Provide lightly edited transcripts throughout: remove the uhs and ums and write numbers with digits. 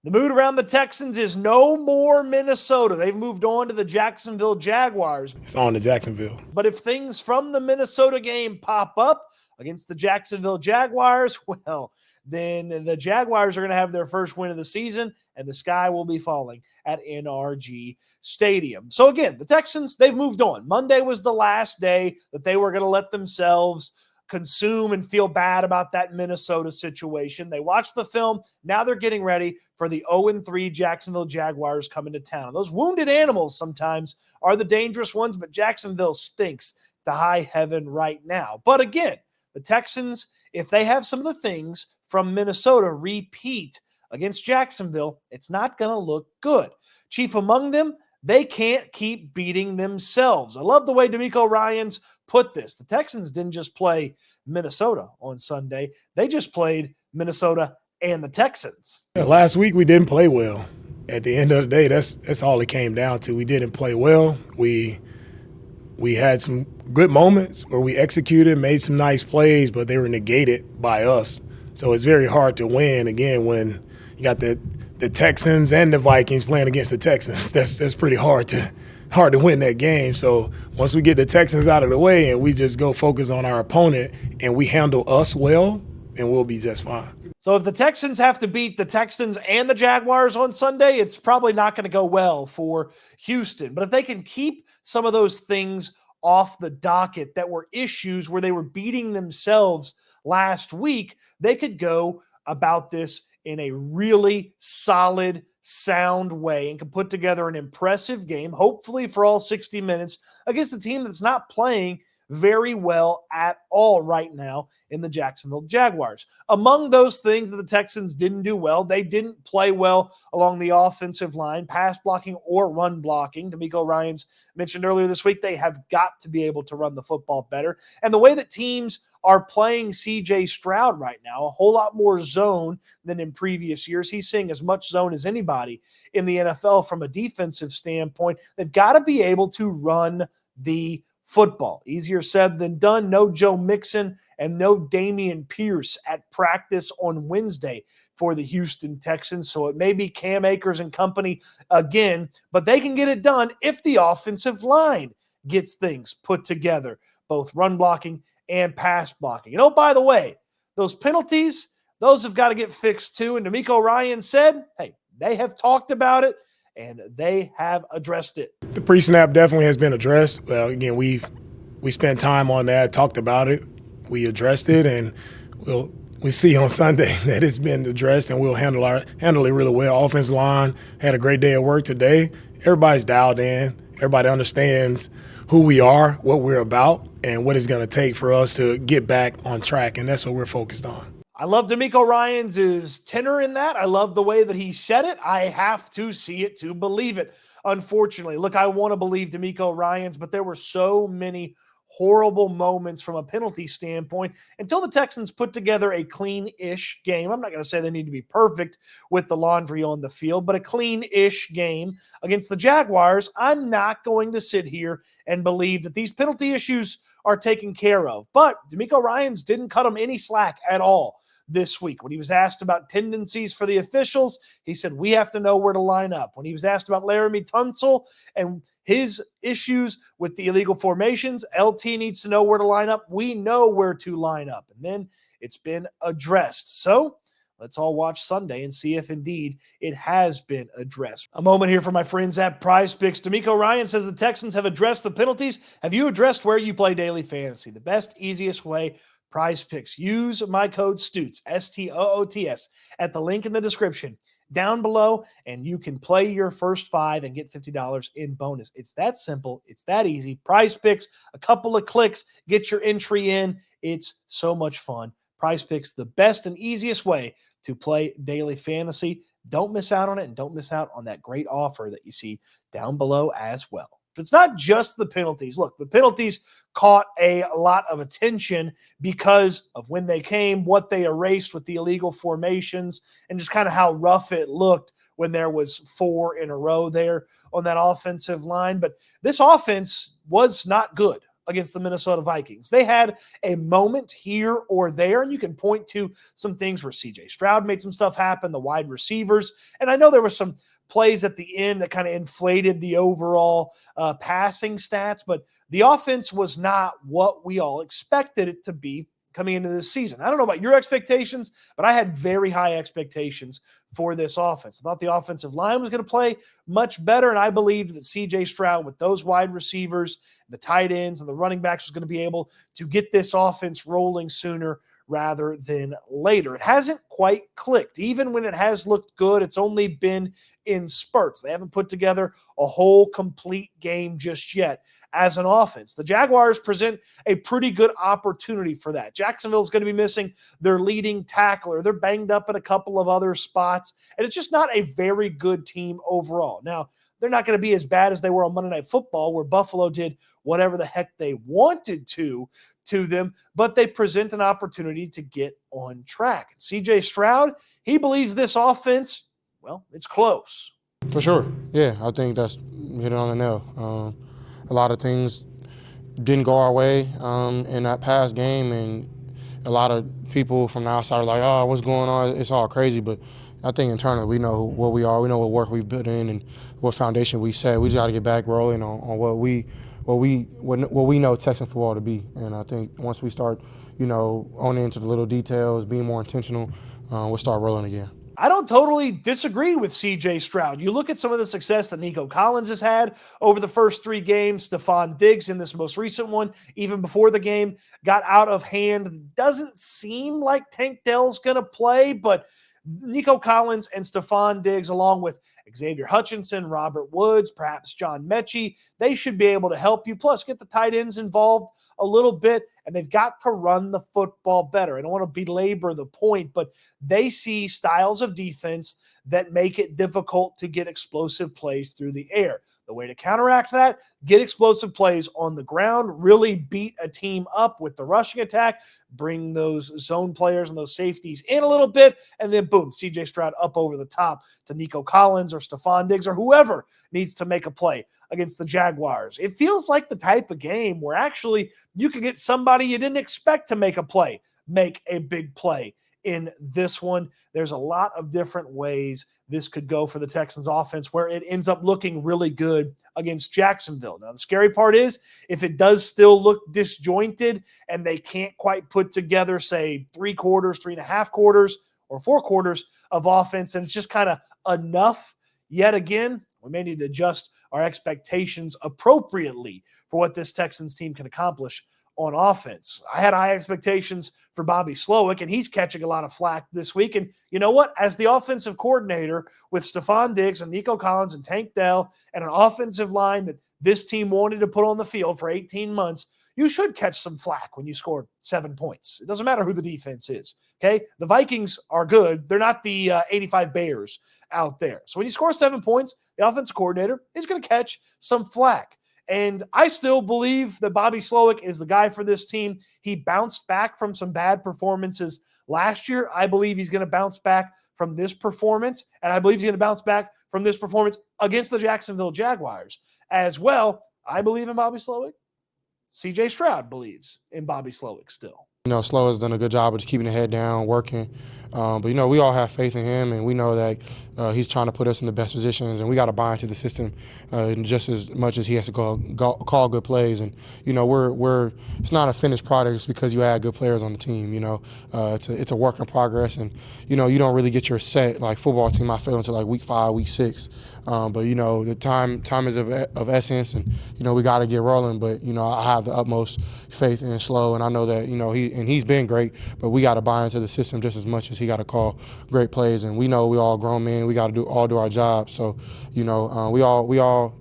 The mood around the Texans is no more Minnesota. They've moved on to the Jacksonville Jaguars. It's on to Jacksonville. But if things from the Minnesota game pop up against the Jacksonville Jaguars, well, then the Jaguars are going to have their first win of the season, and the sky will be falling at NRG Stadium. So again, the Texans, they've moved on. Monday was the last day that they were going to let themselves consume and feel bad about that Minnesota situation. They watched the film. Now they're getting ready for the 0-3 Jacksonville Jaguars coming to town. Those wounded animals sometimes are the dangerous ones, but Jacksonville stinks to high heaven right now. But again, the Texans, if they have some of the things from Minnesota repeat against Jacksonville, it's not going to look good. Chief among them, they can't keep beating themselves. I love the way DeMeco Ryans put this. The Texans didn't just play Minnesota on Sunday. They just played Minnesota and the Texans. Yeah, last week we didn't play well. At the end of the day, that's all it came down to. We didn't play well. We had some good moments where we executed, made some nice plays, but they were negated by us. So it's very hard to win, again, when you got the Texans and the Vikings playing against the Texans. That's pretty hard to win that game. So once we get the Texans out of the way and we just go focus on our opponent and we handle us well, then we'll be just fine. So if the Texans have to beat the Texans and the Jaguars on Sunday, it's probably not going to go well for Houston. But if they can keep some of those things off the docket that were issues where they were beating themselves last week, they could go about this in a really solid, sound way and can put together an impressive game, hopefully for all 60 minutes, against a team that's not playing very well at all right now in the Jacksonville Jaguars. Among those things that the Texans didn't do well, they didn't play well along the offensive line, pass blocking or run blocking. DeMeco Ryans mentioned earlier this week, they have got to be able to run the football better. And the way that teams are playing C.J. Stroud right now, a whole lot more zone than in previous years. He's seeing as much zone as anybody in the NFL from a defensive standpoint. They've got to be able to run the football. Easier said than done. No Joe Mixon and no Damian Pierce at practice on Wednesday for the Houston Texans. So it may be Cam Akers and company again, but they can get it done if the offensive line gets things put together, both run blocking and pass blocking. And oh, by the way, those penalties, those have got to get fixed too. And DeMeco Ryans said, hey, they have talked about it and they have addressed it. The pre-snap definitely has been addressed. Well, again, we spent time on that, talked about it, we addressed it, and we see on Sunday that it's been addressed, and we'll handle it really well. Offensive line had a great day at work today. Everybody's dialed in. Everybody understands who we are, what we're about, and what it's going to take for us to get back on track, and that's what we're focused on. I love DeMeco Ryans' tenor in that. I love the way that he said it. I have to see it to believe it, unfortunately. Look, I want to believe DeMeco Ryans, but there were so many horrible moments from a penalty standpoint until the Texans put together a clean-ish game. I'm not going to say they need to be perfect with the laundry on the field, but a clean-ish game against the Jaguars. I'm not going to sit here and believe that these penalty issues are taken care of. But DeMeco Ryans didn't cut him any slack at all this week. When he was asked about tendencies for the officials, he said, we have to know where to line up. When he was asked about Laramie Tunsil and his issues with the illegal formations, LT needs to know where to line up. We know where to line up. And then it's been addressed. So let's all watch Sunday and see if indeed it has been addressed. A moment here for my friends at Prize Picks. DeMeco Ryan says the Texans have addressed the penalties. Have you addressed where you play daily fantasy? The best, easiest way, Prize Picks. Use my code STOOTS, STOOTS, at the link in the description down below, and you can play your first 5 and get $50 in bonus. It's that simple. It's that easy. Prize Picks, a couple of clicks, get your entry in. It's so much fun. Prize Picks, the best and easiest way to play daily fantasy. Don't miss out on it, and don't miss out on that great offer that you see down below as well. But it's not just the penalties. Look, the penalties caught a lot of attention because of when they came, what they erased with the illegal formations, and just kind of how rough it looked when there was 4 in a row there on that offensive line. But this offense was not good against the Minnesota Vikings. They had a moment here or there, and you can point to some things where C.J. Stroud made some stuff happen, the wide receivers, and I know there were some plays at the end that kind of inflated the overall passing stats, but the offense was not what we all expected it to be coming into this season. I don't know about your expectations, but I had very high expectations for this offense. I thought the offensive line was going to play much better, and I believed that C.J. Stroud, with those wide receivers, the tight ends, and the running backs, was going to be able to get this offense rolling sooner rather than later. It hasn't quite clicked. Even when it has looked good, it's only been in spurts. They haven't put together a whole complete game just yet as an offense. The Jaguars present a pretty good opportunity for that. Jacksonville's going to be missing their leading tackler. They're banged up in a couple of other spots, and it's just not a very good team overall. Now, they're not going to be as bad as they were on Monday Night Football, where Buffalo did whatever the heck they wanted to them, but they present an opportunity to get on track. C.J. Stroud, he believes this offense, well, it's close. For sure. Yeah, I think that's hit it on the nail. A lot of things didn't go our way in that past game, and a lot of people from the outside are like, oh, what's going on? It's all crazy, but I think internally we know what we are. We know what work we've built in and what foundation we set. We just got to get back rolling on what we know Texan football to be. And I think once we start, owning into the little details, being more intentional, we'll start rolling again. I don't totally disagree with C.J. Stroud. You look at some of the success that Nico Collins has had over the first 3 games. Stefon Diggs in this most recent one, even before the game got out of hand. Doesn't seem like Tank Dell's going to play, but Nico Collins and Stefon Diggs, along with Xavier Hutchinson, Robert Woods, perhaps John Mechie, they should be able to help you. Plus, get the tight ends involved a little bit, and they've got to run the football better. I don't want to belabor the point, but they see styles of defense that make it difficult to get explosive plays through the air. The way to counteract that, get explosive plays on the ground, really beat a team up with the rushing attack, bring those zone players and those safeties in a little bit, and then boom, C.J. Stroud up over the top to Nico Collins or Stefon Diggs or whoever needs to make a play against the Jaguars. It feels like the type of game where actually you can get somebody you didn't expect to make a play, make a big play. In this one, there's a lot of different ways this could go for the Texans offense where it ends up looking really good against Jacksonville. Now, the scary part is if it does still look disjointed and they can't quite put together, say, 3 quarters, 3.5 quarters, or 4 quarters of offense, and it's just kind of enough yet again, we may need to adjust our expectations appropriately for what this Texans team can accomplish on offense. I had high expectations for Bobby Slowik, and he's catching a lot of flack this week. And you know what? As the offensive coordinator with Stefon Diggs and Nico Collins and Tank Dell and an offensive line that this team wanted to put on the field for 18 months, you should catch some flack when you score 7 points. It doesn't matter who the defense is, okay? The Vikings are good. They're not the 85 Bears out there. So when you score 7 points, the offensive coordinator is going to catch some flack. And I still believe that Bobby Slowik is the guy for this team. He bounced back from some bad performances last year. I believe he's going to bounce back from this performance, and I believe he's going to bounce back from this performance against the Jacksonville Jaguars as well. I believe in Bobby Slowik. C.J. Stroud believes in Bobby Slowik still. Slow has done a good job of just keeping the head down, working. But, we all have faith in him, and we know that he's trying to put us in the best positions, and we got to buy into the system just as much as he has to call good plays. And, we're it's not a finished product just because you add good players on the team. It's a work in progress, and, you don't really get your set, like, football team, I feel, until, like, week 5, week 6. But, the time is of essence, and, we got to get rolling. But, I have the utmost faith in Slow, and I know that, he's been great, but we got to buy into the system just as much as he got to call great plays. And we know we all grown men, we got to do our job. So, we all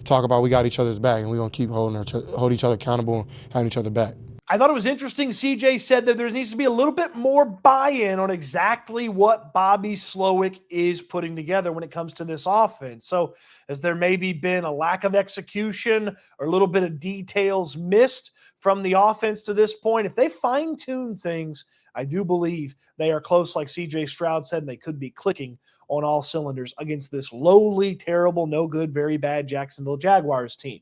talk about we got each other's back, and we're going to keep hold each other accountable and having each other back. I thought it was interesting. CJ said that there needs to be a little bit more buy-in on exactly what Bobby Slowik is putting together when it comes to this offense. So has there maybe been a lack of execution or a little bit of details missed from the offense to this point? If they fine-tune things, I do believe they are close, like CJ Stroud said, and they could be clicking on all cylinders against this lowly, terrible, no good, very bad Jacksonville Jaguars team.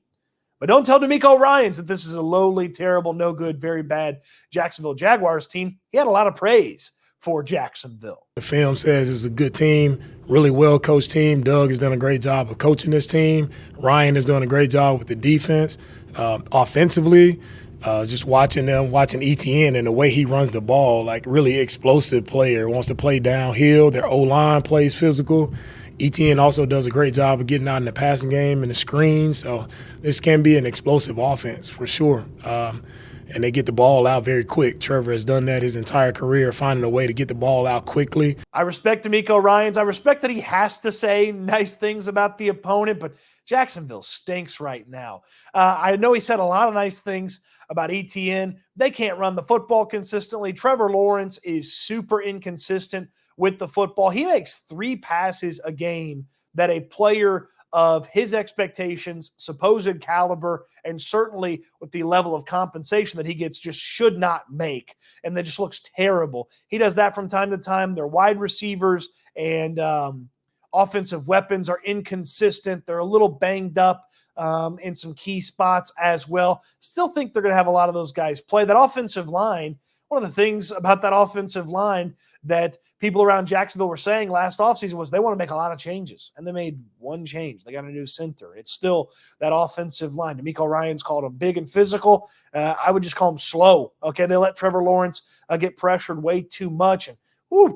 But don't tell DeMeco Ryans that this is a lowly, terrible, no good, very bad Jacksonville Jaguars team. He had a lot of praise for Jacksonville. The film says it's a good team, really well-coached team. Doug has done a great job of coaching this team. Ryan has done a great job with the defense. Offensively, just watching ETN and the way he runs the ball, like really explosive player, wants to play downhill. Their O-line plays physical. ETN also does a great job of getting out in the passing game and the screens. So this can be an explosive offense for sure. And they get the ball out very quick. Trevor has done that his entire career, finding a way to get the ball out quickly. I respect DeMeco Ryans. I respect that he has to say nice things about the opponent, but Jacksonville stinks right now. I know he said a lot of nice things about ETN. They can't run the football consistently. Trevor Lawrence is super inconsistent with the football. He makes 3 passes a game that a player of his expectations, supposed caliber, and certainly with the level of compensation that he gets just should not make. And that just looks terrible. He does that from time to time. Their wide receivers and offensive weapons are inconsistent. They're a little banged up in some key spots as well. Still think they're going to have a lot of those guys play. That offensive line, one of the things about that offensive line that people around Jacksonville were saying last offseason was they want to make a lot of changes, and they made one change. They got a new center. It's still that offensive line. DeMeco Ryans called them big and physical. I would just call them slow. Okay, they let Trevor Lawrence get pressured way too much, and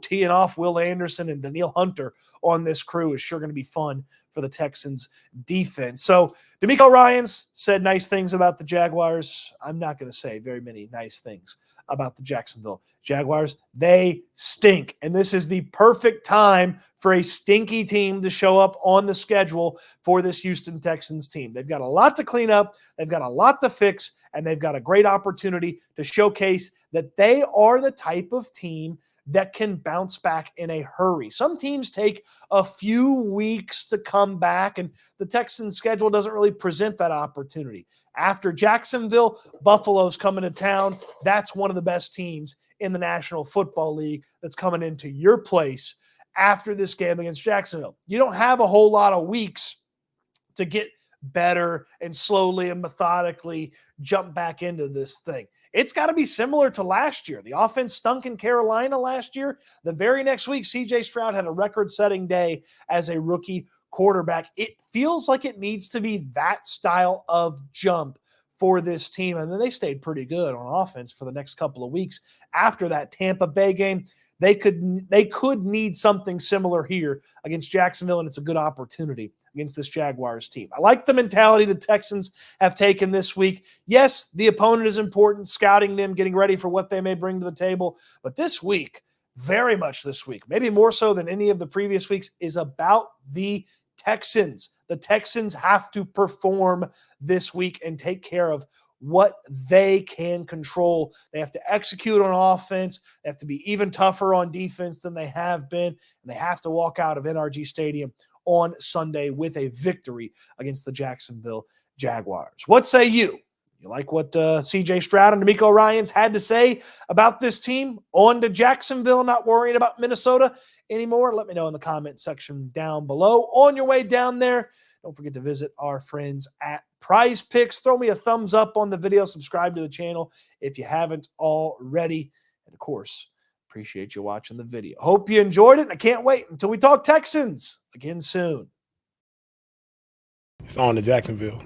teeing off Will Anderson and Daniil Hunter on this crew is sure going to be fun for the Texans defense. So DeMeco Ryans said nice things about the Jaguars. I'm not going to say very many nice things about the Jacksonville Jaguars. They stink. And this is the perfect time for a stinky team to show up on the schedule for this Houston Texans team. They've got a lot to clean up. They've got a lot to fix, and they've got a great opportunity to showcase that they are the type of team that can bounce back in a hurry. Some teams take a few weeks to come back, and the Texans' schedule doesn't really present that opportunity. After Jacksonville, Buffalo's coming to town. That's one of the best teams in the National Football League that's coming into your place after this game against Jacksonville. You don't have a whole lot of weeks to get better and slowly and methodically jump back into this thing. It's got to be similar to last year. The offense stunk in Carolina last year. The very next week, C.J. Stroud had a record-setting day as a rookie quarterback. It feels like it needs to be that style of jump for this team. And then they stayed pretty good on offense for the next couple of weeks after that Tampa Bay game. They could need something similar here against Jacksonville, and it's a good opportunity against this Jaguars team. I like the mentality the Texans have taken this week. Yes, the opponent is important, scouting them, getting ready for what they may bring to the table. But this week, very much this week, maybe more so than any of the previous weeks, is about the Texans. The Texans have to perform this week and take care of what they can control. They have to execute on offense. They have to be even tougher on defense than they have been. And they have to walk out of NRG Stadium on Sunday with a victory against the Jacksonville Jaguars. What say you? You like what C.J. Stroud and DeMeco Ryans had to say about this team? On to Jacksonville, not worrying about Minnesota anymore? Let me know in the comment section down below. On your way down there, don't forget to visit our friends at Prize Picks. Throw me a thumbs up on the video. Subscribe to the channel if you haven't already. And, of course, appreciate you watching the video. Hope you enjoyed it, and I can't wait until we talk Texans again soon. It's on to Jacksonville.